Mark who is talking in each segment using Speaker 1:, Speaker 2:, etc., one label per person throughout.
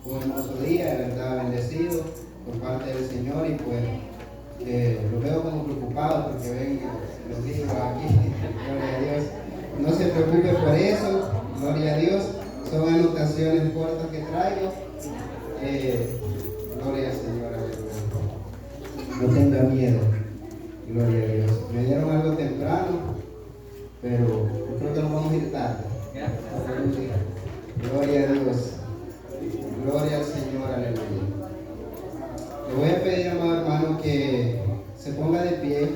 Speaker 1: un hermoso día, de verdad bendecido por parte del Señor, y pues lo veo como preocupado porque ven los libros aquí, gloria a Dios. No se preocupe por eso, gloria a Dios, son anotaciones cortas que traigo. Gloria al Señor, aleluya. No tenga miedo, gloria a Dios. Me dieron algo temprano, pero yo creo que nos vamos a ir tarde. Aleluya. Gloria a Dios. Gloria al Señor, aleluya. Le voy a pedir, amado hermano, que se ponga de pie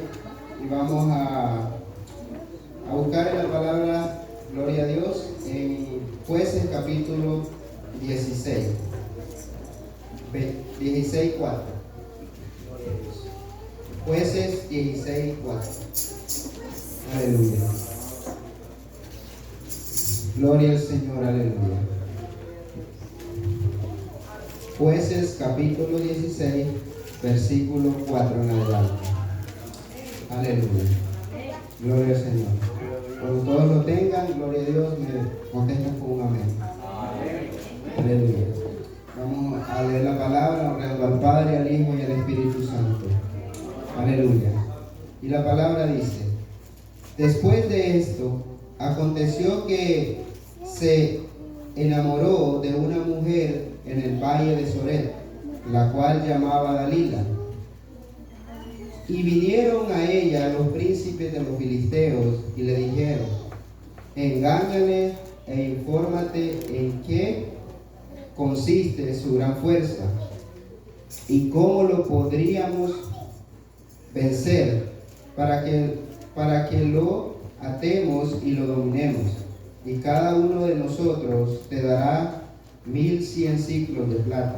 Speaker 1: y vamos a buscar en la palabra, gloria a Dios, en Jueces capítulo 16. 16:4. Jueces 16:4. Aleluya. Gloria al Señor, aleluya. Jueces capítulo 16, versículo 4 en adelante. Aleluya. Gloria al Señor. Cuando todos lo tengan, gloria a Dios, me contestan con un amén. Aleluya. Vamos a leer la palabra, honrando al Padre, al Hijo y al Espíritu Santo. Aleluya. Y la palabra dice: después de esto, aconteció que se enamoró de una mujer en el valle de Soret, la cual llamaba Dalila. Y vinieron a ella los príncipes de los filisteos y le dijeron: engáñale e infórmate en qué consiste su gran fuerza y cómo lo podríamos vencer para que lo atemos y lo dominemos. Y cada uno de nosotros te dará 1100 ciclos de plata.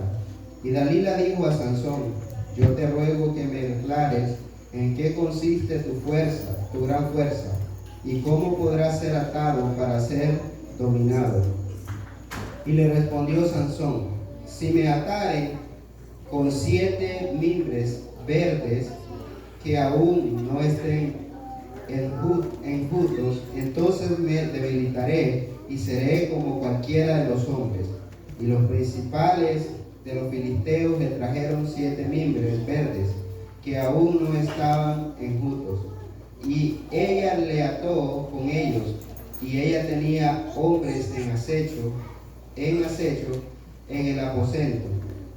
Speaker 1: Y Dalila dijo a Sansón: yo te ruego que me declares en qué consiste tu fuerza, tu gran fuerza, y cómo podrás ser atado para ser dominado. Y le respondió Sansón: si me ataren con 7 mimbres verdes que aún no estén enjutos, entonces me debilitaré y seré como cualquiera de los hombres. Y los principales de los filisteos le trajeron 7 mimbres verdes que aún no estaban enjutos, y ella le ató con ellos, y ella tenía hombres en acecho en el aposento.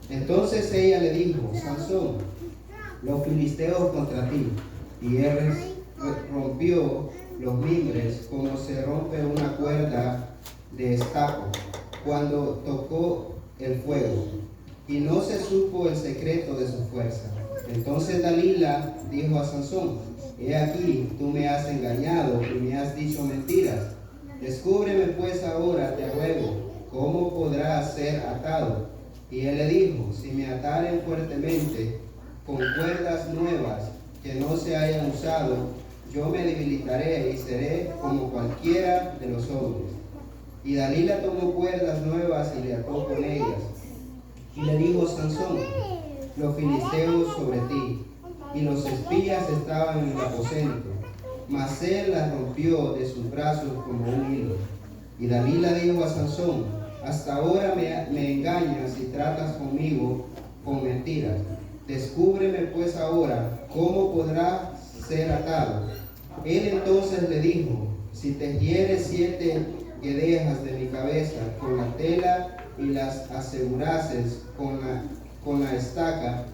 Speaker 1: Entonces ella le dijo: Sansón, los filisteos contra ti. Y él rompió los mimbres como se rompe una cuerda de estaco cuando tocó el fuego, y no se supo el secreto de su fuerza. Entonces Dalila dijo a Sansón: he aquí, tú me has engañado y me has dicho mentiras. Descúbreme pues ahora, te ruego, cómo podrás ser atado. Y él le dijo: si me ataren fuertemente con cuerdas nuevas que no se hayan usado, yo me debilitaré y seré como cualquiera de los hombres. Y Dalila tomó cuerdas nuevas y le ató con ellas. Y le dijo: Sansón, los filisteos sobre ti. Y los espías estaban en el aposento, mas él las rompió de sus brazos como un hilo. Y Dalila dijo a Sansón: hasta ahora me engañas y tratas conmigo con mentiras. Descúbreme pues ahora cómo podrá ser atado. Él entonces le dijo: si tejieres 7 guedejas de mi cabeza con la tela y las asegurases con la estaca.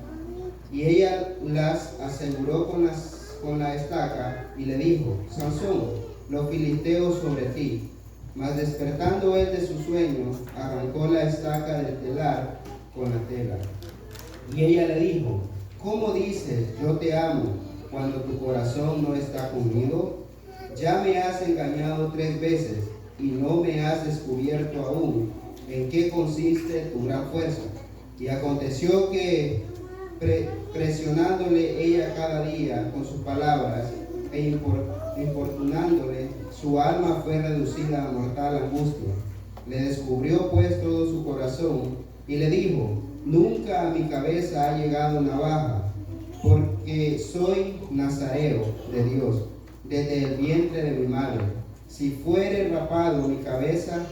Speaker 1: Y ella las aseguró con la estaca, y le dijo: Sansón, los filisteos sobre ti. Mas despertando él de su sueño, arrancó la estaca del telar con la tela. Y ella le dijo: ¿cómo dices yo te amo cuando tu corazón no está conmigo? Ya me has engañado 3 veces y no me has descubierto aún en qué consiste tu gran fuerza. Y aconteció que presionándole ella cada día con sus palabras e importunándole, su alma fue reducida a mortal angustia. Le descubrió pues todo su corazón y le dijo: nunca a mi cabeza ha llegado navaja, porque soy nazareo de Dios desde el vientre de mi madre. Si fuere rapado mi cabeza,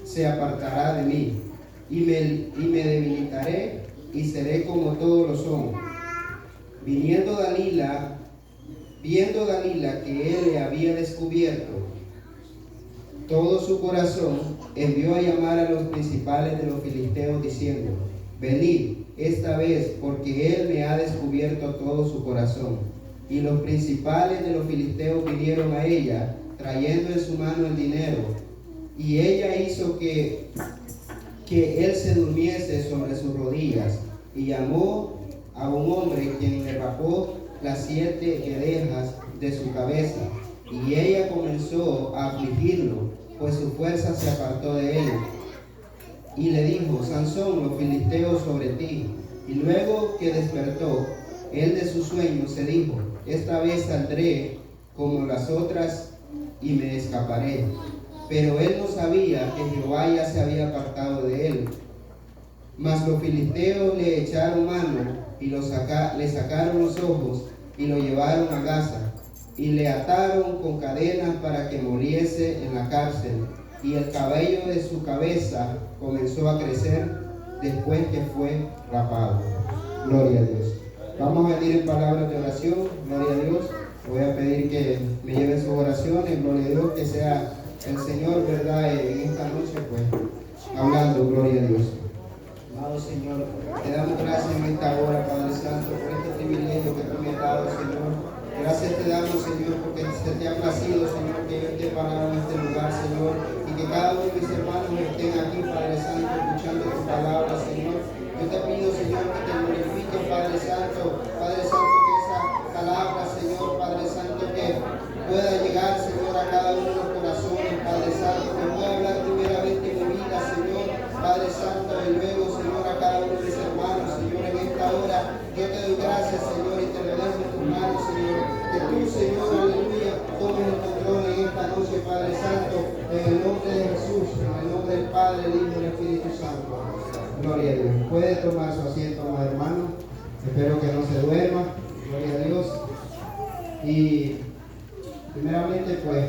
Speaker 1: se apartará de mí. y me debilitaré y seré como todos los hombres. Viendo Dalila que él le había descubierto todo su corazón, envió a llamar a los principales de los filisteos diciendo: venid esta vez, porque él me ha descubierto todo su corazón. Y los principales de los filisteos vinieron a ella, trayendo en su mano el dinero, y ella hizo que él se durmiese sobre sus rodillas, y llamó a un hombre, quien le rapó las 7 guedejas de su cabeza, y ella comenzó a afligirlo, pues su fuerza se apartó de él. Y le dijo: Sansón, los filisteos sobre ti. Y luego que despertó él de su sueño, se dijo: esta vez saldré como las otras y me escaparé. Pero él no sabía que Jehová ya se había apartado de él. Mas los filisteos le echaron mano y le sacaron los ojos y lo llevaron a Gaza, y le ataron con cadenas para que muriese en la cárcel. Y el cabello de su cabeza comenzó a crecer después que fue rapado. Gloria a Dios. Vamos a pedir en palabras de oración. Gloria a Dios. Voy a pedir que me lleven sus oraciones. Gloria a Dios. Que sea el Señor, ¿verdad?, en esta noche, pues, hablando. Gloria a Dios. Amado Señor, te damos gracias en esta hora, Padre Santo, por este privilegio que tú me has dado, Señor. Gracias te damos, Señor, porque se te ha placido, Señor, que yo esté parado en este lugar, Señor, y que cada uno de mis hermanos estén aquí, Padre Santo, escuchando tu palabra, Señor. Yo te pido, Señor, que te glorifiques, Padre Santo, que esa palabra, Señor, Padre Santo, que pueda llegar, Señor, a cada uno de los corazones, Padre Santo, que pueda hablar primeramente en mi vida, Señor, Padre Santo, y luego, Señor, a cada uno de mis hermanos, Señor, en esta hora. Yo te doy gracias, Señor, y te lo dejo en tus manos, Señor. Que tú, Señor, aleluya, tomes el control en esta noche, Padre Santo, en el nombre de Jesús, en el nombre del Padre, el Hijo y el Espíritu Santo. Gloria a Dios. Puede tomar su asiento, mis hermanos. Espero que no se duerma. Gloria a Dios. Y primeramente, pues,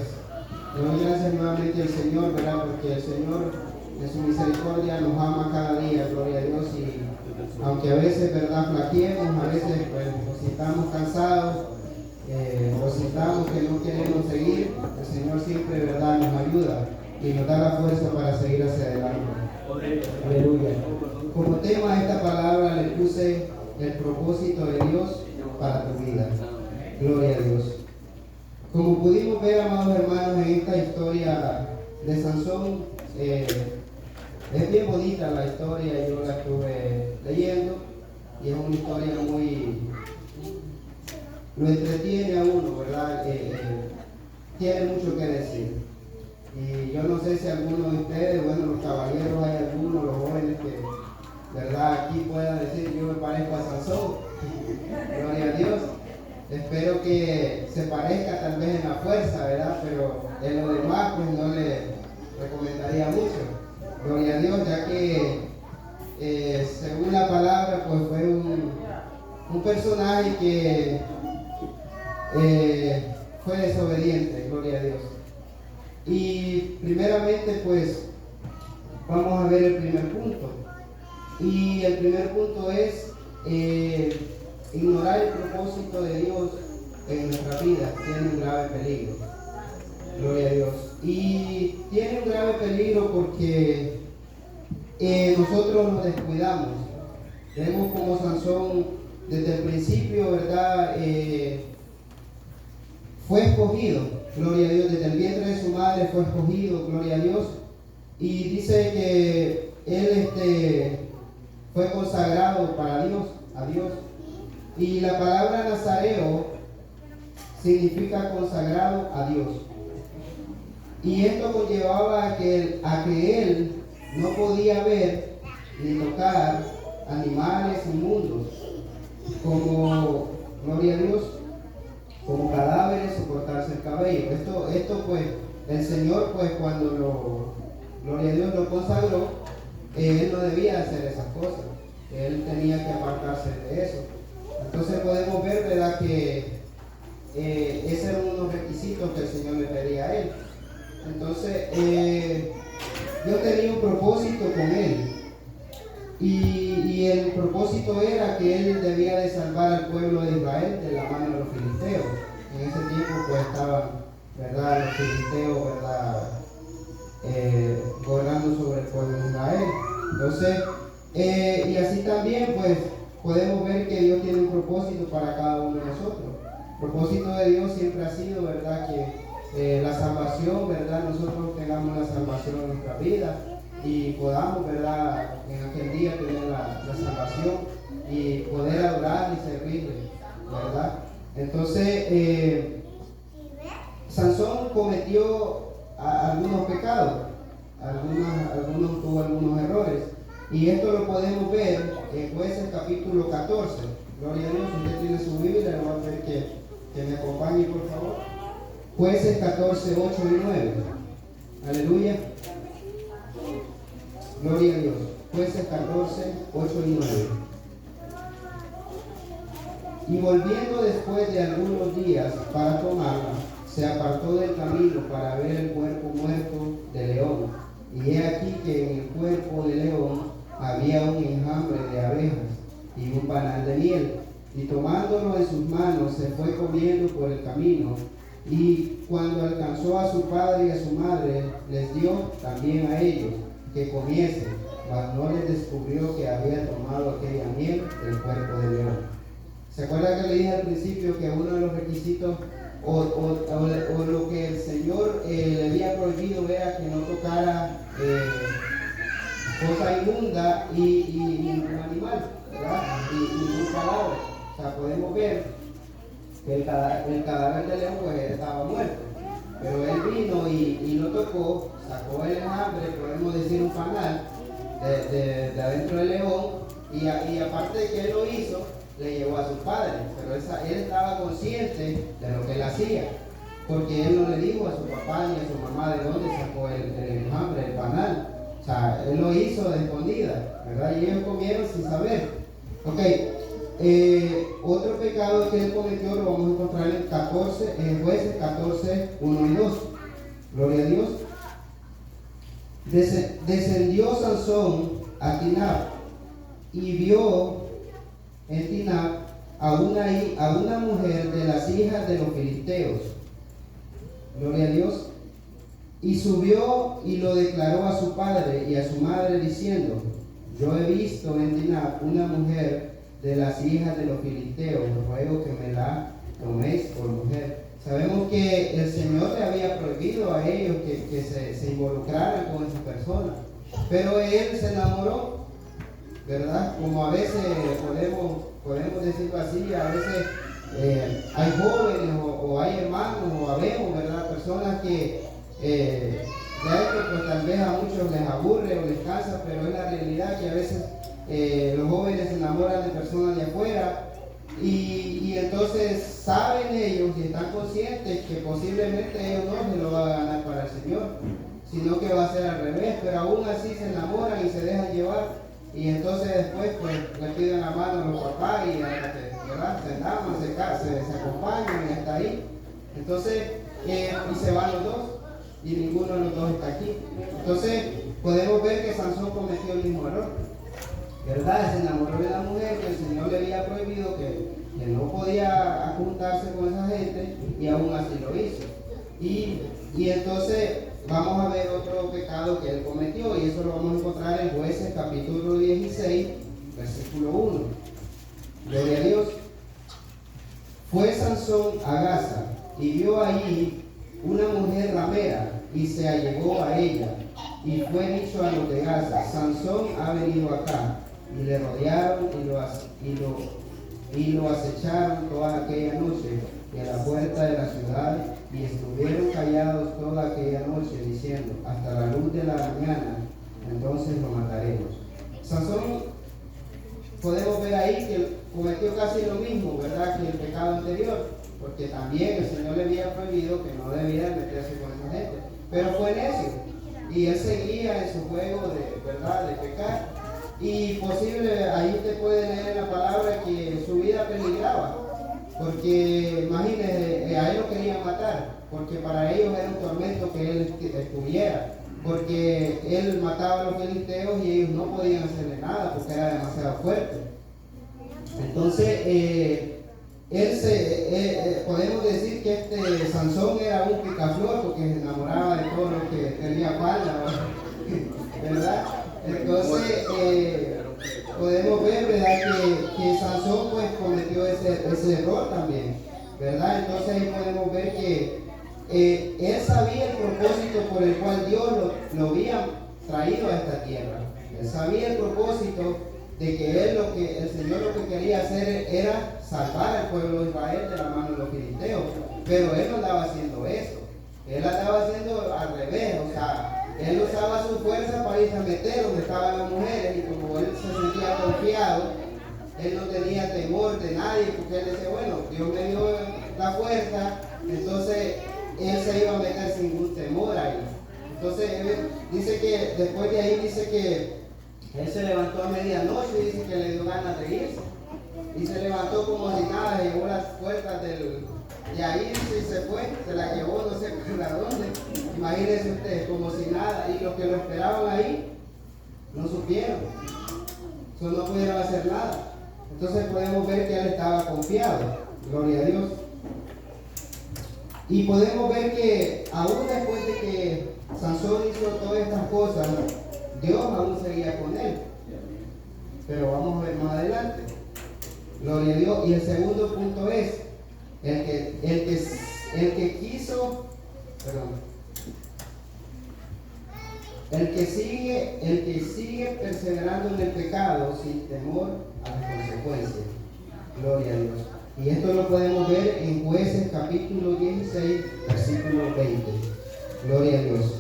Speaker 1: le doy gracias nuevamente al Señor, ¿verdad? Porque el Señor, de su misericordia, nos ama cada día. Gloria a Dios. Y aunque a veces, ¿verdad?, flaqueemos, a veces, pues, o si estamos cansados, o si estamos que no queremos seguir, el Señor siempre, ¿verdad?, nos ayuda y nos da la fuerza para seguir hacia adelante. Aleluya. Como tema de esta palabra le puse el propósito de Dios para tu vida. Gloria a Dios. Como pudimos ver, amados hermanos, en esta historia de Sansón, es bien bonita la historia, yo la estuve leyendo y es una historia lo entretiene a uno, ¿verdad? Tiene mucho que decir. Y yo no sé si alguno de ustedes, bueno, los caballeros, hay algunos, los jóvenes que, ¿verdad?, aquí puedan decir: yo me parezco a Sansón. Gloria a Dios. Espero que se parezca tal vez en la fuerza, ¿verdad? Pero en lo demás, pues no le recomendaría mucho. Gloria a Dios, ya que según la palabra, pues fue un personaje que fue desobediente. Gloria a Dios. Y primeramente, pues, vamos a ver el primer punto. Y el primer punto es ignorar el propósito de Dios en nuestra vida. Tiene un grave peligro. Gloria a Dios. Y tiene un grave peligro porque nosotros nos descuidamos. Vemos como Sansón desde el principio, ¿verdad?, fue escogido. Gloria a Dios, desde el vientre de su madre fue escogido, gloria a Dios. Y dice que él fue consagrado para Dios, a Dios. Y la palabra nazareo significa consagrado a Dios. Y esto conllevaba a que él no podía ver ni tocar animales inmundos, como, gloria a Dios, como cadáveres o cortarse el cabello. Esto pues, el Señor, pues, cuando gloria a Dios, lo consagró, él no debía hacer esas cosas. Él tenía que apartarse de eso. Entonces podemos ver, ¿verdad?, que ese era uno de los requisitos que el Señor le pedía a él. Entonces, Dios tenía un propósito con él. y el propósito era que él debía de salvar al pueblo de Israel de la mano de los filisteos. En ese tiempo pues estaban, ¿verdad?, los filisteos, ¿verdad?, gobernando sobre el pueblo de Israel. Entonces, y así también pues podemos ver que Dios tiene un propósito para cada uno de nosotros. El propósito de Dios siempre ha sido, ¿verdad?, que la salvación, ¿verdad?, nosotros tengamos la salvación en nuestra vida y podamos, ¿verdad?, en aquel día tener la salvación y poder adorar y servirle, ¿verdad? Entonces, Sansón cometió algunos pecados, algunos tuvo algunos errores, y esto lo podemos ver en Jueces capítulo 14. Gloria a Dios, si usted tiene su Biblia, le voy a pedir que me acompañe, por favor. Jueces 14, 8 y 9. Aleluya. Gloria a Dios. Jueces 14, 8 y 9. Y volviendo después de algunos días para tomarla, se apartó del camino para ver el cuerpo muerto de león. Y he aquí que en el cuerpo de león había un enjambre de abejas y un panal de miel. Y tomándolo en sus manos se fue comiendo por el camino. Y cuando alcanzó a su padre y a su madre, les dio también a ellos que comiesen, mas no les descubrió que había tomado aquella miel del cuerpo de león. ¿Se acuerda que le dije al principio que uno de los requisitos o lo que el Señor le había prohibido era que no tocara cosa inmunda y ningún animal, ¿verdad? Y ningún cadáver? O sea, podemos ver que el cadáver de león pues estaba muerto, pero él vino y lo tocó, sacó el enjambre, podemos decir un panal de adentro del león, y aparte de que él lo hizo, le llevó a sus padres, pero él estaba consciente de lo que él hacía, porque él no le dijo a su papá ni a su mamá de dónde sacó el enjambre, el panal. O sea, él lo hizo de escondida, ¿verdad? Y ellos comieron sin saber. Ok, otro pecado que él cometió lo vamos a encontrar en Jueces 14, 1 y 2. Gloria a Dios. Descendió Sansón a Timnat y vio en Timnat a una mujer de las hijas de los filisteos. Gloria a Dios. Y subió y lo declaró a su padre y a su madre diciendo: yo he visto en Timnat una mujer de las hijas de los filisteos, ruego que me la toméis por mujer. Sabemos que el Señor le había prohibido a ellos que se involucraran con esa persona, pero él se enamoró, ¿verdad? Como a veces podemos decirlo así, a veces hay jóvenes o hay hermanos o habemos, ¿verdad?, personas que ya esto pues tal vez a muchos les aburre o les cansa, pero es la realidad que a veces los jóvenes se enamoran de personas de afuera y entonces saben ellos y están conscientes que posiblemente ellos no se lo van a ganar para el Señor, sino que va a ser al revés, pero aún así se enamoran y se dejan llevar, y entonces después pues le piden la mano a los papás y ¿verdad?, se enamoran, se acompañan y hasta ahí. Entonces y se van los dos y ninguno de los dos está aquí. Entonces podemos ver que Sansón cometió el mismo error, ¿verdad? Se enamoró de la mujer que el Señor le había prohibido, que no podía juntarse con esa gente, y aún así lo hizo. Y entonces vamos a ver otro pecado que él cometió, y eso lo vamos a encontrar en Jueces capítulo 16, versículo 1. Gloria a Dios. Fue Sansón a Gaza y vio allí una mujer ramera y se allegó a ella, y fue dicho a los de Gaza: Sansón ha venido acá. Y le rodearon y lo acecharon toda aquella noche y a la puerta de la ciudad, y estuvieron callados toda aquella noche, diciendo: hasta la luz de la mañana, entonces lo mataremos. Sansón, podemos ver ahí que cometió casi lo mismo, ¿verdad?, que el pecado anterior, porque también el Señor le había prohibido que no debía meterse con esa gente, pero fue necio y él seguía en su juego ¿verdad?, de pecar. Y posible, ahí usted puede leer en la palabra que su vida peligraba, porque imagínense, a él lo querían matar, porque para ellos era un tormento que él estuviera, porque él mataba a los filisteos y ellos no podían hacerle nada, porque fuerte. Entonces, podemos decir que Sansón era un picaflor porque se enamoraba de todo lo que tenía falda, ¿verdad? Entonces, podemos ver, ¿verdad?, que Sansón pues cometió ese error también, ¿verdad? Entonces ahí podemos ver que él sabía el propósito por el cual Dios lo había traído a esta tierra. Él sabía el propósito de que el Señor lo que quería hacer era salvar al pueblo de Israel de la mano de los filisteos, pero él no andaba haciendo eso. Él andaba haciendo al revés, o sea, él usaba su fuerza para irse a meter donde estaban las mujeres, y como él se sentía confiado, él no tenía temor de nadie, porque él decía, bueno, Dios me dio la fuerza, entonces él se iba a meter sin ningún temor ahí. Entonces dice que después de ahí dice que él se levantó a medianoche y dice que le dio ganas de irse. Y se levantó como si nada, llevó las puertas de ahí y se fue, se la llevó no sé para dónde. Imagínense ustedes, como si nada. Y los que lo esperaban ahí no supieron. No pudieron hacer nada. Entonces podemos ver que él estaba confiado. Gloria a Dios. Y podemos ver que aún después de que Sansón hizo todas estas cosas, Dios aún seguía con él. Pero vamos a ver más adelante. Gloria a Dios. Y el segundo punto es el que sigue perseverando en el pecado sin temor a las consecuencias. Gloria a Dios. Y esto lo podemos ver en Jueces capítulo 16, versículo 20. Gloria a Dios.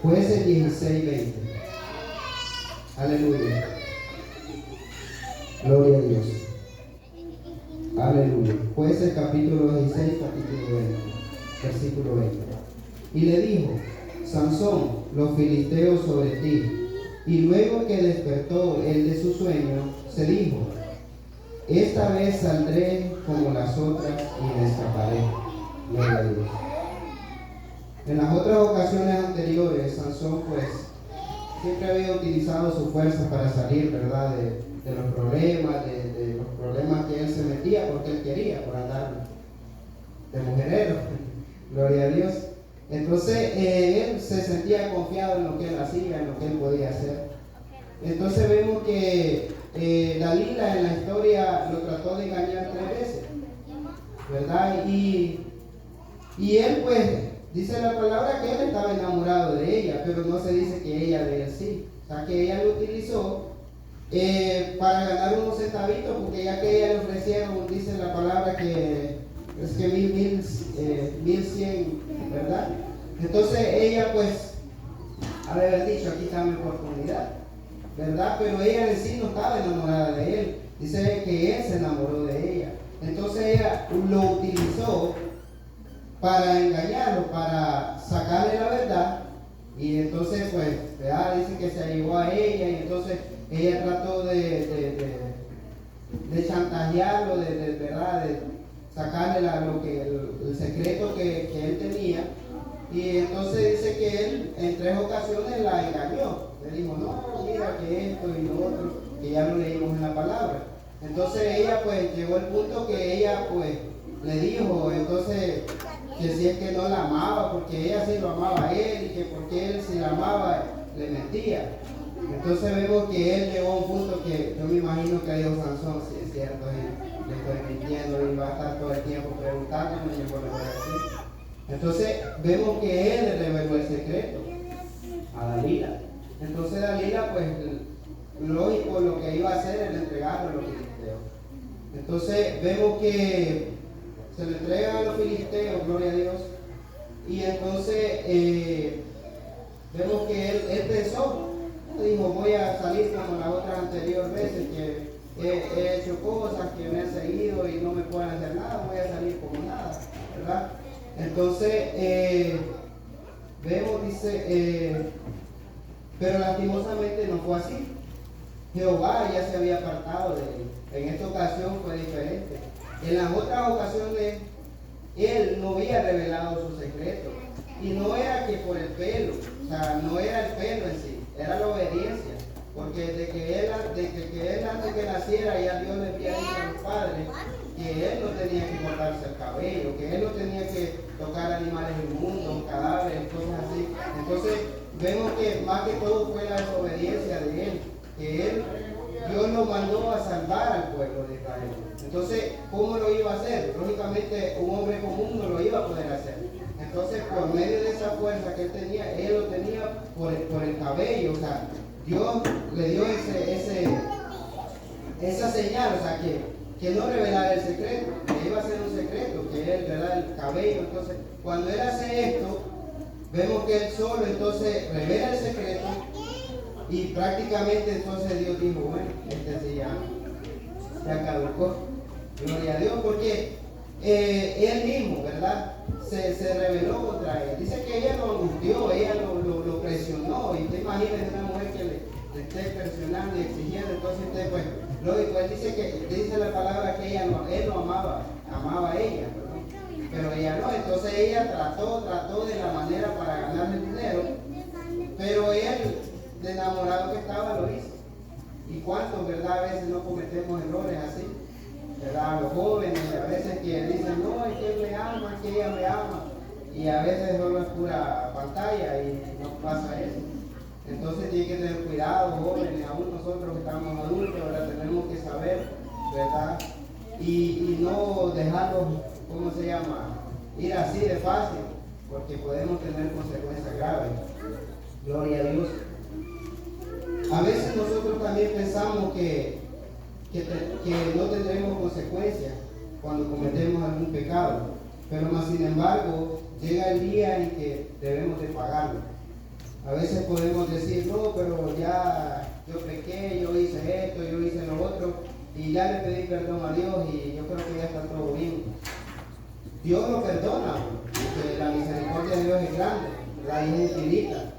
Speaker 1: Jueces 16, 20. Aleluya. Gloria a Dios. Aleluya. Jueces capítulo 16, capítulo 20, versículo 20. Y le dijo, Sansón, los filisteos sobre ti. Y luego que despertó él de su sueño, se dijo, esta vez saldré como las otras y me escaparé. Gloria a Dios. En las otras ocasiones anteriores, Sansón pues siempre había utilizado su fuerza para salir, ¿verdad?, de los problemas, de los problemas que él se metía porque él quería, por andar de mujerero. Gloria a Dios. Entonces él se sentía confiado en lo que él hacía, en lo que él podía hacer. Entonces vemos que Dalila en la historia lo trató de engañar 3 veces, ¿verdad? Y él pues dice la palabra que él estaba enamorado de ella, pero no se dice que ella de él sí. O sea, que ella lo utilizó para ganar unos centavitos, porque ya que ella le ofrecieron, dice la palabra que es que 1100, ¿verdad? Entonces ella pues ha de haber dicho, aquí está mi oportunidad, ¿verdad? Pero ella en sí no estaba enamorada de él. Dice que él se enamoró de ella. Entonces ella lo utilizó para engañarlo, para sacarle la verdad. Y entonces pues, ¿verdad?, dice que se llevó a ella, y entonces ella trató de chantajearlo, ¿verdad?, de sacarle el secreto que él tenía. Y entonces dice que él en 3 ocasiones la engañó. Le dijo, no, mira que esto y lo otro, que ya lo leímos en la palabra. Entonces ella pues llegó al punto que ella pues le dijo entonces que si es que no la amaba, porque ella sí lo amaba a él, y que porque él si la amaba le mentía. Entonces vemos que él llegó a un punto que yo me imagino que dijo Sansón, si es cierto, le estoy mintiendo y va a estar todo el tiempo preguntándome, y yo le voy a decir. Entonces vemos que él le reveló el secreto a Dalila. Entonces Dalila pues lógico lo que iba a hacer era entregarlo a los filisteos. Entonces vemos que se le entrega a los filisteos, gloria a Dios. Y entonces vemos que él pensó, dijo, voy a salir como las otras anteriores veces que he hecho cosas que me han seguido y no me pueden hacer nada, voy a salir como nada, ¿verdad? Entonces vemos, dice, pero lastimosamente no fue así. Jehová ya se había apartado de él. En esta ocasión fue diferente. En las otras ocasiones él no había revelado su secreto. Y no era que por el pelo, o sea, no era el pelo en sí, era la obediencia. Porque de que él ande naciera, ya Dios le había dicho a los padres que él no tenía que cortarse el cabello, que él no tenía que tocar animales inmundos, cadáveres, cosas así. Entonces vemos que más que todo fue la desobediencia de él, que él, Dios lo mandó a salvar al pueblo de Israel. Entonces, ¿cómo lo iba a hacer? Lógicamente un hombre común no lo iba a poder hacer. Entonces, por medio de esa fuerza que él tenía, él lo tenía por el cabello. O sea, Dios le dio esa señal, o sea, que no revelara el secreto, que iba a ser un secreto, que él, ¿verdad? El cabello. Entonces, cuando él hace esto, vemos que él solo entonces revela el secreto y prácticamente entonces Dios dijo, bueno, sí ya caducó. Gloria a Dios, porque él mismo, ¿verdad? Se rebeló contra él. Dice que ella lo angustió, ella lo presionó. Y te imaginas una mujer que le esté presionando y exigiendo. Entonces usted, pues, lógico, él dice la palabra que él lo amaba a ella, ¿verdad? Pero ella no. Entonces ella trató de la manera para ganarle dinero, pero él, de enamorado que estaba, lo hizo. ¿Y cuántos, verdad? A veces no cometemos errores así, ¿verdad? Los jóvenes, a veces que dicen, no, es que él me ama, es que ella me ama. Y a veces solo es pura pantalla y no pasa eso. Entonces tiene que tener cuidado, jóvenes, aún nosotros que estamos adultos, ¿verdad? Tenemos que saber, ¿verdad? Y no dejarlos, ¿cómo se llama? Ir así de fácil, porque podemos tener consecuencias graves. Gloria a Dios. A veces nosotros también pensamos que no tendremos consecuencias cuando cometemos algún pecado, pero más sin embargo llega el día en que debemos de pagarlo. A veces podemos decir, no, pero ya yo pequé, yo hice esto, yo hice lo otro, y ya le pedí perdón a Dios y yo creo que ya está todo bien. Dios lo perdona, porque la misericordia de Dios es grande, la es infinita.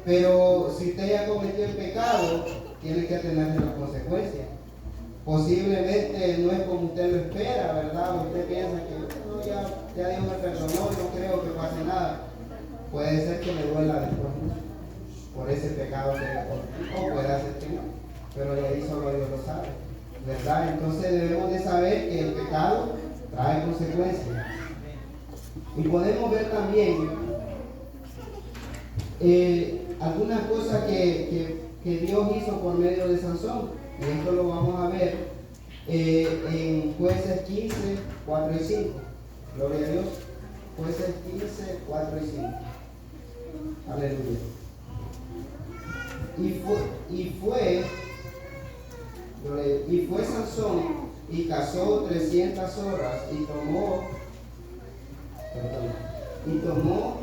Speaker 1: Pero si usted ya cometió el pecado, tiene que tener las consecuencias. Posiblemente no es como usted lo espera, ¿verdad? Usted piensa que no, ya Dios me perdonó, no creo que pase nada. Puede ser que le duela después por ese pecado que le cometió, o puede ser que no, pero de ahí solo Dios lo sabe, ¿verdad? Entonces debemos de saber que el pecado trae consecuencias. Y podemos ver también algunas cosas que Dios hizo por medio de Sansón. Y esto lo vamos a ver en Jueces 15, 4 y 5. Gloria a Dios. Jueces 15, 4 y 5. Aleluya. Y fue Sansón y cazó 300 horas y tomó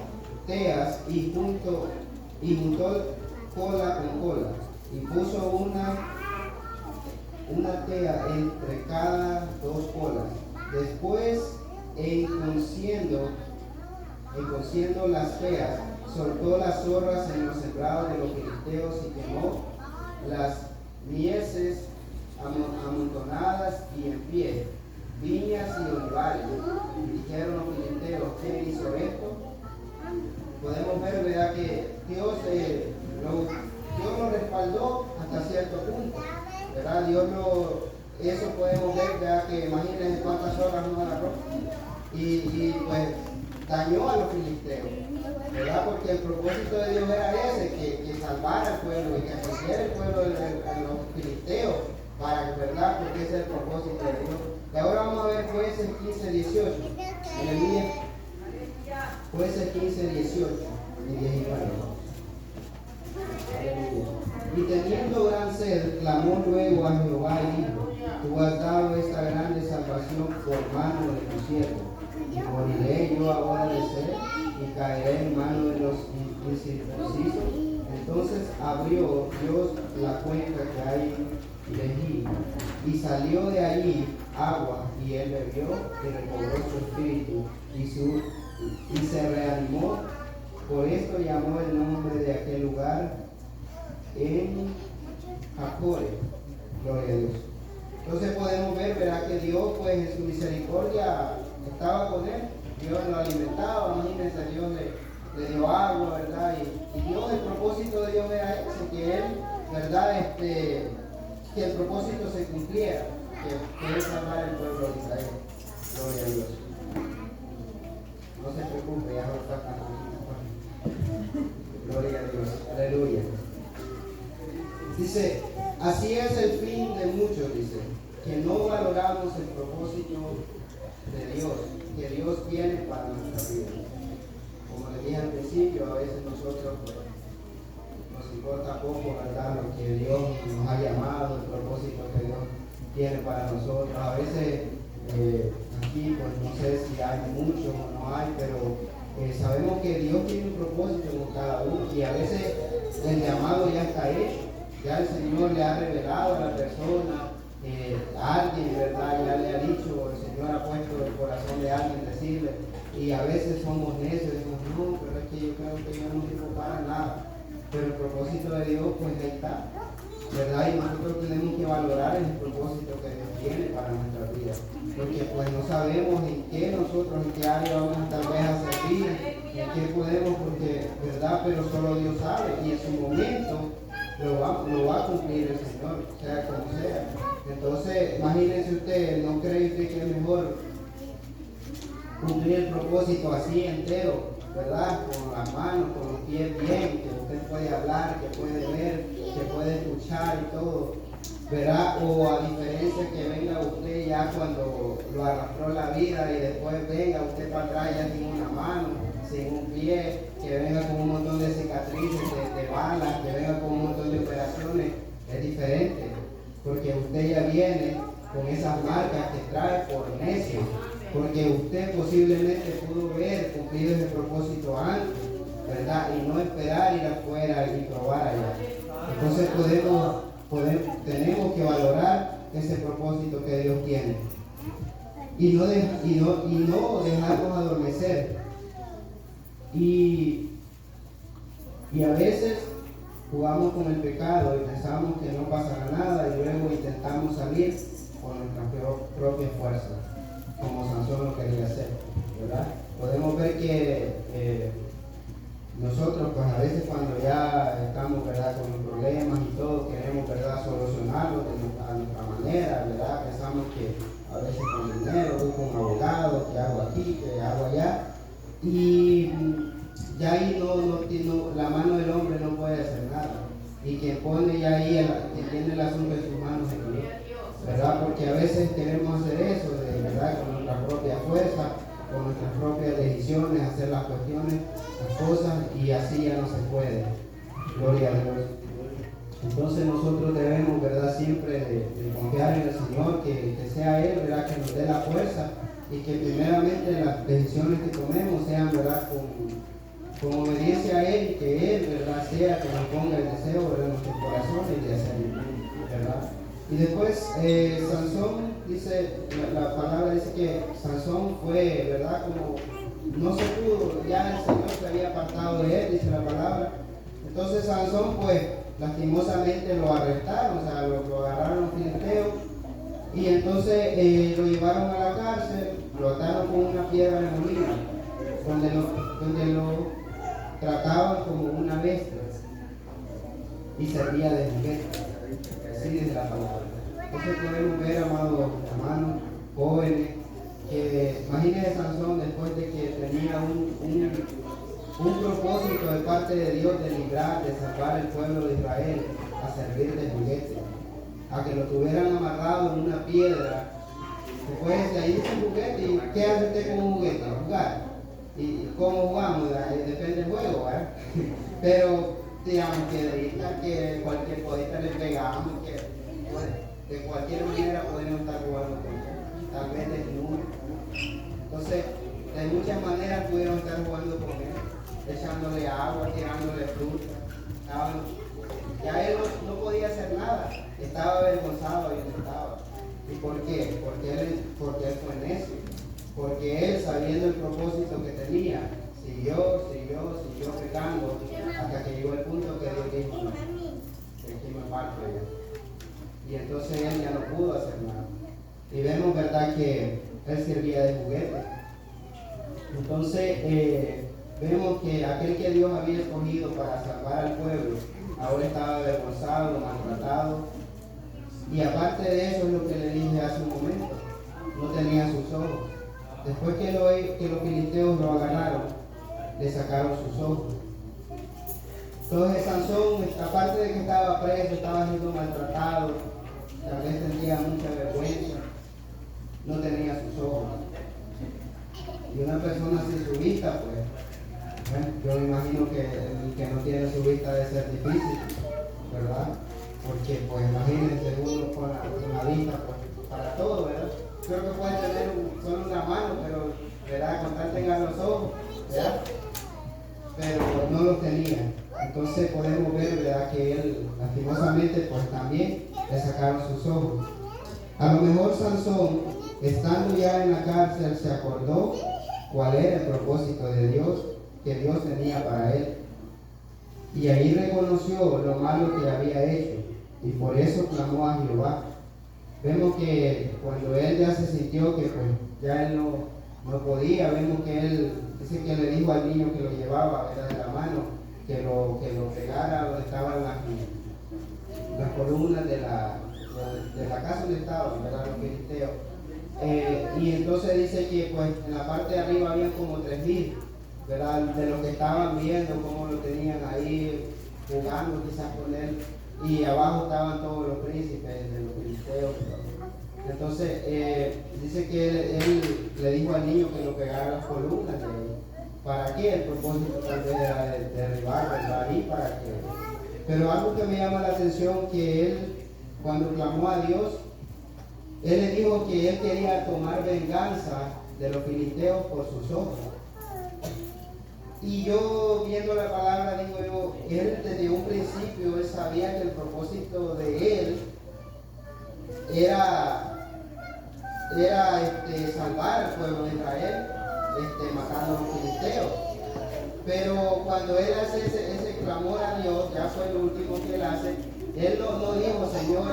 Speaker 1: teas y juntó cola con cola y puso una tea entre cada dos colas. Después, encociendo las teas, soltó las zorras en los sembrados de los filisteos y quemó las mieses amontonadas y en pie, viñas y olivares. Y dijeron los filisteos, ¿quién hizo esto? Podemos ver, ¿verdad?, que Dios lo respaldó hasta cierto punto, ¿verdad? Eso podemos ver, ¿verdad?, que imagínense cuántas horas no agarró y pues dañó a los filisteos, ¿verdad? Porque el propósito de Dios era ese, que salvara al pueblo y que protegiera el pueblo de los filisteos, ¿verdad? Porque ese es el propósito de Dios. Y ahora vamos a ver Jueces 15, 18. Aleluya. Jueces 15, 18 y 19. Aleluya. Y teniendo gran sed, clamó luego a Jehová y dijo, tú has dado esta grande salvación por mano de tu siervo. Y moriré yo ahora de sed y caeré en mano de los incircuncisos. Entonces abrió Dios la cuenca que hay de allí y salió de allí agua y él bebió y recobró su espíritu y se reanimó. Por esto llamó el nombre de aquel lugar en Jacore. Gloria a Dios. Entonces podemos ver, ¿verdad?, que Dios, pues en su misericordia estaba con él. Dios lo alimentaba, imagínense, Dios le dio agua, ¿verdad? Y Dios, el propósito de Dios era ese, que él, ¿verdad?, que el propósito se cumpliera, que es salvar el pueblo de Israel. Gloria a Dios. No se preocupe, ya no está tan tranquilo. Gloria a Dios. Aleluya. Dice, así es el fin de muchos, dice, que no valoramos el propósito de Dios, que Dios tiene para nuestra vida. Como le dije al principio, a veces nosotros pues, nos importa poco, ¿verdad?, lo que Dios nos ha llamado, el propósito que Dios tiene para nosotros. A veces aquí, pues no sé si hay mucho o no hay, pero sabemos que Dios tiene un propósito con cada uno y a veces el llamado ya está hecho. Ya el Señor le ha revelado a la persona, a alguien, ¿verdad? Ya le ha dicho, el Señor ha puesto en el corazón de alguien decirle, y a veces somos necios, decimos, no, pero es que yo creo que yo no sirvo para nada. Pero el propósito de Dios, pues ahí está, ¿verdad? Y nosotros tenemos que valorar el propósito que Dios tiene para nuestra vida, porque pues no sabemos en qué nosotros, en qué área vamos tal vez a servir, en qué podemos, porque, ¿verdad? Pero solo Dios sabe, y en su momento lo va a cumplir el Señor, sea como sea. Entonces, imagínense usted, ¿no cree usted que es mejor cumplir el propósito así entero, ¿verdad? Con las manos, con los pies bien, que usted puede hablar, que puede ver, que puede escuchar y todo, ¿verdad? O a diferencia que venga usted ya cuando lo arrastró la vida y después venga usted para atrás ya sin una mano, sin un pie, que venga con un montón de cicatrices, de balas, que venga con un montón de operaciones, es diferente, porque usted ya viene con esas marcas que trae por necio, porque usted posiblemente pudo ver cumplido ese propósito antes, ¿verdad? Y no esperar ir afuera y probar allá. Entonces tenemos que valorar ese propósito que Dios tiene y no dejarnos adormecer. Y a veces jugamos con el pecado y pensamos que no pasará nada y luego intentamos salir con nuestra propia fuerza, como Sansón lo quería hacer, ¿verdad? Podemos ver que nosotros pues a veces cuando ya estamos, ¿verdad?, con los problemas y todo, queremos, ¿verdad?, solucionarlo a nuestra manera, ¿verdad? Pensamos que a veces con dinero, busco un abogado, que hago aquí, que hago allá. Y ya ahí la mano del hombre no puede hacer nada. Y quien pone ya ahí, que tiene el asunto en sus manos es Dios, ¿verdad? Porque a veces queremos hacer eso, ¿verdad?, con nuestra propia fuerza, con nuestras propias decisiones, hacer las cuestiones, las cosas, y así ya no se puede. Gloria a Dios. Entonces nosotros debemos, ¿verdad?, siempre de confiar en el Señor, que sea Él, ¿verdad?, que nos dé la fuerza, y que primeramente las decisiones que tomemos sean, ¿verdad?, con obediencia a Él, que Él, ¿verdad?, sea que nos ponga el deseo, ¿verdad?, en nuestros corazones de hacerlo, ¿verdad? Y después Sansón dice, la palabra dice que Sansón fue, ¿verdad?, como no se pudo, ya el Señor se había apartado de él, dice la palabra. Entonces Sansón, pues, lastimosamente lo arrestaron, o sea, lo agarraron los filisteos, y entonces lo llevaron a la cárcel, lo ataron con una piedra de molino, donde lo trataban como una bestia y servía de juguete. Así dice la palabra. Entonces podemos ver, amados hermanos, jóvenes, que imagínense Sansón después de que tenía un propósito de parte de Dios de librar, de salvar el pueblo de Israel, a servir de juguete, a que lo tuvieran amarrado en una piedra. Después de ahí dice juguete, ¿y qué hace usted con un juguete? Jugar. ¿Y cómo jugamos? Depende del juego, ¿verdad? Pero digamos que cualquier cosita le pegamos, que de cualquier manera podemos estar jugando con él, tal vez desnudo. Entonces, de muchas maneras pudieron estar jugando con él, echándole agua, tirándole fruta. Ya él no podía hacer nada, estaba avergonzado y no estaba. ¿Y por qué? Porque él fue necio, porque él, sabiendo el propósito que tenía, siguió pecando hasta que llegó el punto que Dios dijo, que aquí me parto ya. Y entonces él ya no pudo hacer nada. Y vemos, ¿verdad?, que él servía de juguete. Entonces vemos que aquel que Dios había escogido para salvar al pueblo, ahora estaba avergonzado, maltratado, Y aparte de eso es lo que le dije hace un momento, no tenía sus ojos. Después que los filisteos lo agarraron, le sacaron sus ojos. Entonces Sansón, aparte de que estaba preso, estaba siendo maltratado, tal vez sentía mucha vergüenza, no tenía sus ojos. Y una persona sin su vista, pues, yo me imagino que el que no tiene su vista debe ser difícil, ¿verdad? Porque, pues, imagínense uno con la vista, pues, para todo, ¿verdad? Creo que puede tener solo una mano, pero, ¿verdad? Con tal tenga los ojos, ¿verdad? Pero no los tenía. Entonces podemos ver, ¿verdad?, que él, lastimosamente, pues también le sacaron sus ojos. A lo mejor Sansón, estando ya en la cárcel, se acordó cuál era el propósito de Dios, que Dios tenía para él. Y ahí reconoció lo malo que había hecho, y por eso clamó a Jehová. Vemos que cuando él ya se sintió que pues ya él no podía, vemos que él, dice que le dijo al niño que lo llevaba, era de la mano, que lo pegara donde estaban las columnas de la casa donde estaban, ¿verdad?, los filisteos. Y entonces dice que pues en la parte de arriba había como 3,000, ¿verdad?, de los que estaban viendo cómo lo tenían ahí jugando quizás con él, y abajo estaban todos los príncipes de los filisteos. Entonces dice que él le dijo al niño que lo pegara las columnas de ahí. ¿Para qué? El propósito tal vez era de derribar, ¿verdad?, ahí para que... Pero algo que me llama la atención, que él, cuando clamó a Dios, él le dijo que él quería tomar venganza de los filisteos por sus ojos. Y yo, viendo la palabra, digo yo, él desde un principio, él sabía que el propósito de él era salvar al pueblo de Israel, matando a los filisteos. Pero cuando él hace ese clamor a Dios, ya fue lo último que él hace, él no dijo, Señor,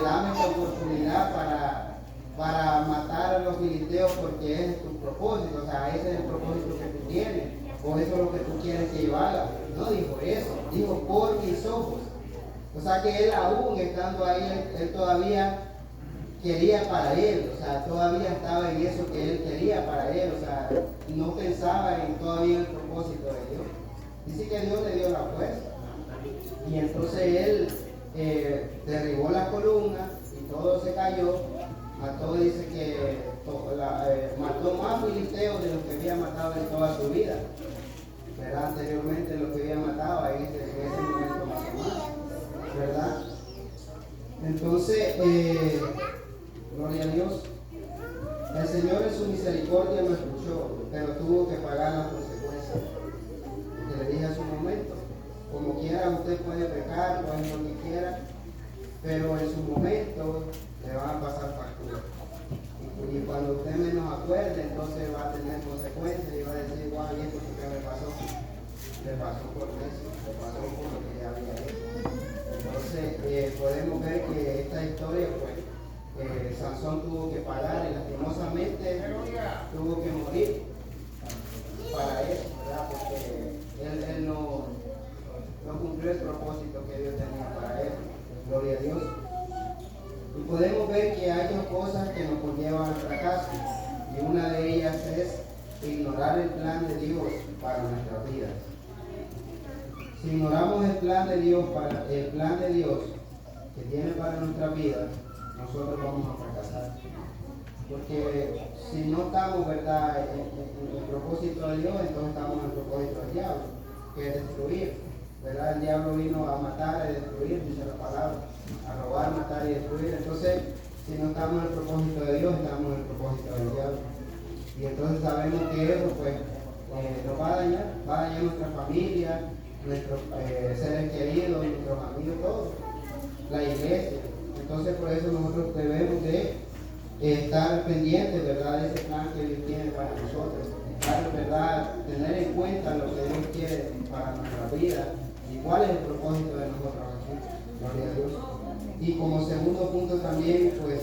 Speaker 1: dame esta oportunidad para matar a los filisteos porque ese es tu propósito, o sea, ese es el propósito que tú tienes, o eso es lo que tú quieres que yo haga. No dijo eso, dijo por mis ojos. O sea que él, aún estando ahí, él todavía quería para él, o sea, todavía estaba en eso que él quería para él, o sea, no pensaba en todavía el propósito de Dios. Dice que Dios le dio la fuerza. Y entonces él derribó la columna y todo se cayó. Mató, dice que mató más filisteos de los que había matado en toda su vida. ¿Verdad? Anteriormente los que había matado en ese momento más, ¿verdad? Entonces, gloria a Dios. El Señor en su misericordia lo escuchó, pero tuvo que pagar las consecuencias. Que le dije hace un momento, como quiera usted puede pecar, puede hacer lo que quiera, pero en su momento le van a pasar factura. Y cuando usted menos acuerde, entonces va a tener consecuencias y va a decir, guau, ¿y esto qué me pasó? Le pasó por eso, le pasó por lo que ya había hecho. Entonces podemos ver que esta historia, pues, Sansón tuvo que pagar y lastimosamente tuvo que morir para eso, ¿verdad? Porque él no cumplió el propósito que Dios tenía para él. Gloria a Dios. Y podemos ver que hay dos cosas que nos conllevan al fracaso, y una de ellas es ignorar el plan de Dios para nuestras vidas. Si ignoramos el plan de Dios que tiene para nuestras vidas, nosotros vamos a fracasar. Porque si no estamos, ¿verdad?, en el propósito de Dios, entonces estamos en el propósito del diablo, que es destruir. ¿Verdad? El diablo vino a matar, a destruir, dice la palabra, a robar, matar y destruir. Entonces, si no estamos en el propósito de Dios, estamos en el propósito del diablo. Y entonces sabemos que eso, pues, nos va a dañar nuestra familia, nuestros seres queridos, nuestros amigos, todos, la iglesia. Entonces, por eso nosotros debemos de estar pendientes, ¿verdad?, de ese plan que Dios tiene para nosotros. ¿Verdad?, tener en cuenta lo que Dios quiere para nuestra vida y cuál es el propósito de nosotros aquí. Gloria a Dios. Y como segundo punto también, pues,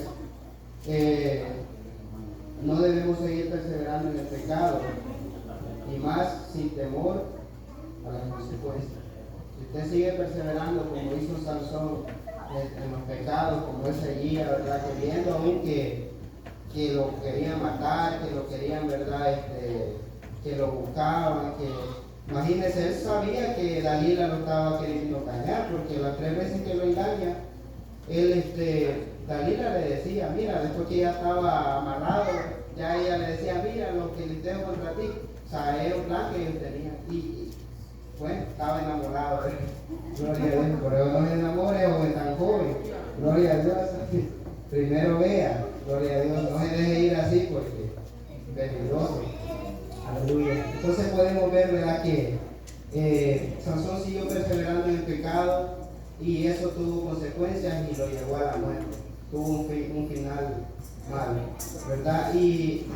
Speaker 1: no debemos seguir perseverando en el pecado, y más sin temor a las consecuencias. Si usted sigue perseverando como hizo Sansón en los pecados, como él seguía, ¿verdad? Queriendo aún que lo querían matar, que lo querían, ¿verdad? Que lo buscaban, que imagínense, él sabía que Dalila lo estaba queriendo engañar, porque las 3 veces que lo engaña, Dalila le decía, mira, después que ya estaba amarrado, ya ella le decía, mira, los filisteos contra ti, o sea, era un plan que ellos tenían, y bueno, estaba enamorado, gloria a Dios, pero no se enamore o es tan joven, gloria a Dios, primero vea, gloria a Dios, no se deje ir así porque es peligroso. Aleluya. Entonces podemos ver, ¿verdad?, que Sansón siguió perseverando en el pecado y eso tuvo consecuencias y lo llevó a la muerte. Tuvo un final malo, ¿verdad? Y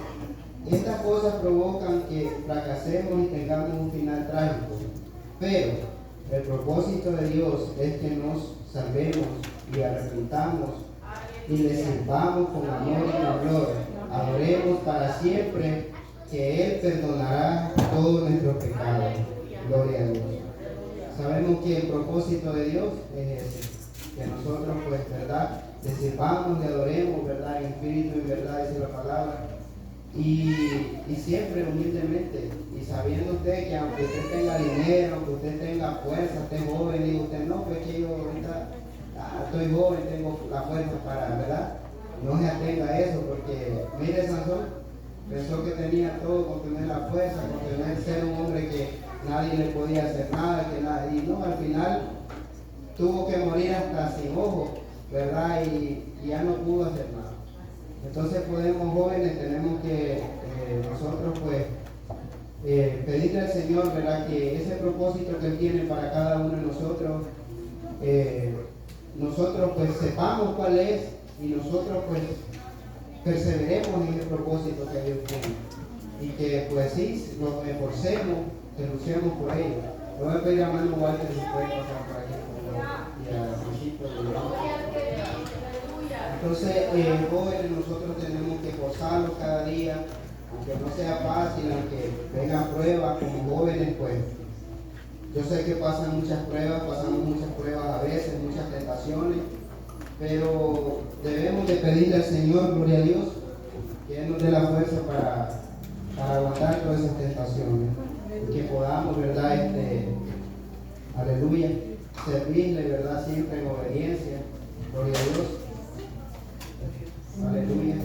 Speaker 1: estas cosas provocan que fracasemos y tengamos un final trágico. Pero el propósito de Dios es que nos salvemos y arrepintamos y le sirvamos con amor y con gloria. Adoremos para siempre, que Él perdonará todos nuestros pecados. Gloria a Dios. Sabemos que el propósito de Dios es ese, que nosotros, pues, ¿verdad?, le sirvamos, le adoremos, ¿verdad?, en espíritu y verdad, dice la palabra. Y siempre humildemente, y sabiendo usted que aunque usted tenga dinero, aunque usted tenga fuerza, esté joven, y usted no, pues que yo ahorita estoy joven, tengo la fuerza para, ¿verdad? No se atenga a eso, porque mire, Sansón pensó que tenía todo con tener la fuerza, con tener ser un hombre que nadie le podía hacer nada, y no, al final tuvo que morir hasta sin ojo, ¿verdad? Y ya no pudo hacer nada. Entonces podemos, jóvenes, tenemos que nosotros, pues, pedirle al Señor, ¿verdad?, que ese propósito que Él tiene para cada uno de nosotros, nosotros, pues, sepamos cuál es y nosotros, pues, perseveremos en ese propósito que Dios tiene. Y que, pues, sí, nos esforcemos, que luchemos por ello. Le voy a pedir a Manu Walter si puede pasar por aquí, y a Francisco de Entonces, jóvenes, nosotros tenemos que esforzarnos cada día, aunque no sea fácil, aunque vengan pruebas, como jóvenes, pues, yo sé que pasan muchas pruebas, pasamos muchas pruebas a veces, muchas tentaciones, pero debemos de pedirle al Señor, gloria a Dios, que Él nos dé la fuerza para aguantar todas esas tentaciones, y que podamos, ¿verdad?, aleluya, servirle, ¿verdad?, siempre en obediencia, gloria a Dios. Aleluya.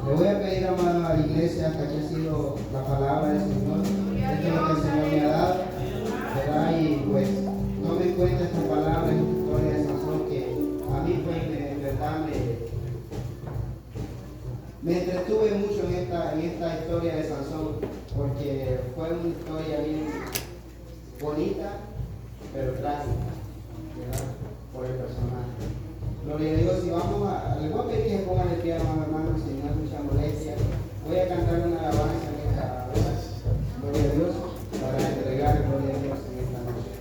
Speaker 1: Le voy a pedir, amado, a la iglesia, que aquí ha sido la palabra del Señor. Esto es lo que el Señor me ha dado, ¿verdad? Y pues tome en cuenta esta palabra, esta historia de Sansón, que a mí, pues, en verdad me entretuve mucho en esta historia de Sansón, porque fue una historia bien bonita, pero trágica, ¿verdad?, por el personaje. Gloria a Dios. Y les voy a pedir que se pongan de pie, hermanos, si no es mucha molestia. Voy a cantar una alabanza en esta hora, gloria a Dios, para entregar gloria a Dios en esta noche.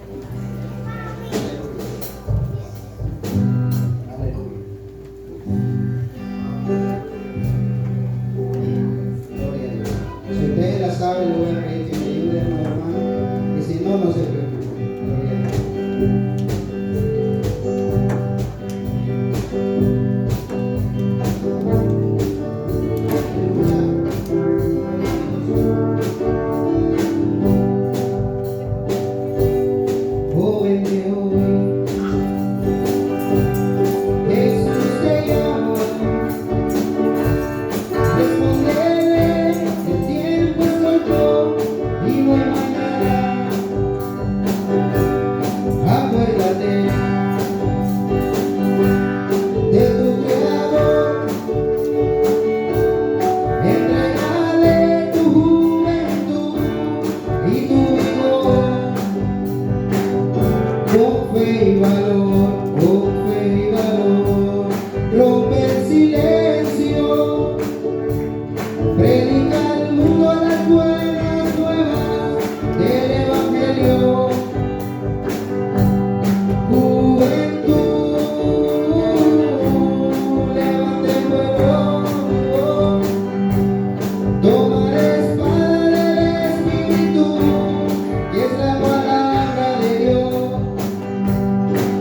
Speaker 1: Aleluya. Gloria a Dios. Si ustedes la saben, le voy a pedir que me ayuden, hermano, y si no, no se preocupen. Gloria a Dios.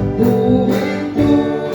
Speaker 1: Juventud.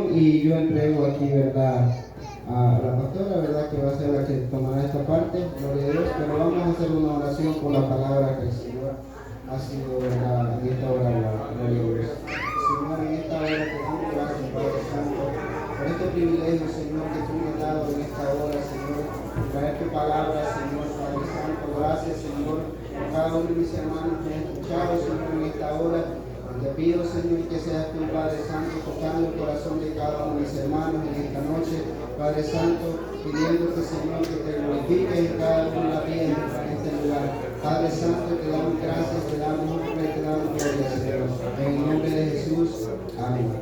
Speaker 1: Y yo entrego aquí, ¿verdad?, a la pastora, ¿verdad?, que va a ser la que tomará esta parte, gloria a Dios, pero vamos a hacer una oración por la palabra que el Señor ha sido, ¿verdad?, en esta hora, gloria a Dios. Señor, en esta hora te damos gracias, Padre Santo, por este privilegio, Señor, que tú me has dado en esta hora, Señor, traer tu palabra, Señor, Padre Santo. Gracias, Señor, por cada uno de mis hermanos que han escuchado, Señor, en esta hora. Te pido, Señor, que seas tú, Padre Santo, tocando el corazón de cada uno de mis hermanos en esta noche, Padre Santo, pidiéndote, Señor, que te glorifiques en cada una de las vidas en este lugar. Padre Santo, te damos gracias, te damos honra y te damos gloria, Señor. En el nombre de Jesús, amén.